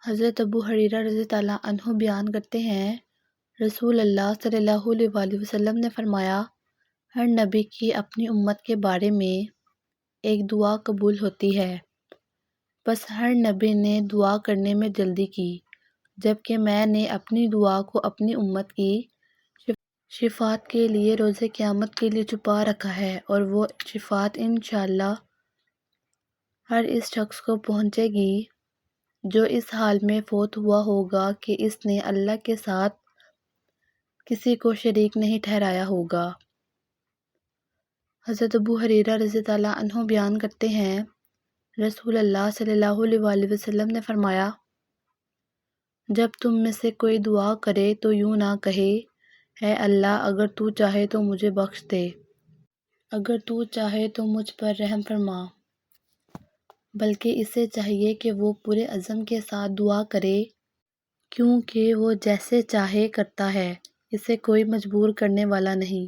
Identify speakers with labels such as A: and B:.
A: حضرت ابو ہریرہ رضی اللہ عنہ بیان کرتے ہیں، رسول اللہ صلی اللہ علیہ وآلہ وسلم نے فرمایا، ہر نبی کی اپنی امت کے بارے میں ایک دعا قبول ہوتی ہے، بس ہر نبی نے دعا کرنے میں جلدی کی، جبکہ میں نے اپنی دعا کو اپنی امت کی شفاعت کے لیے روز قیامت کے لیے چھپا رکھا ہے، اور وہ شفاعت انشاءاللہ ہر اس شخص کو پہنچے گی جو اس حال میں فوت ہوا ہوگا کہ اس نے اللہ کے ساتھ کسی کو شریک نہیں ٹھہرایا ہوگا۔ حضرت ابو ہریرہ رضی اللہ عنہ بیان کرتے ہیں، رسول اللہ صلی اللہ علیہ وآلہ وسلم نے فرمایا، جب تم میں سے کوئی دعا کرے تو یوں نہ کہے، اے اللہ اگر تو چاہے تو مجھے بخش دے، اگر تو چاہے تو مجھ پر رحم فرما، بلکہ اسے چاہیے کہ وہ پورے عزم کے ساتھ دعا کرے، کیونکہ وہ جیسے چاہے کرتا ہے، اسے کوئی مجبور کرنے والا نہیں۔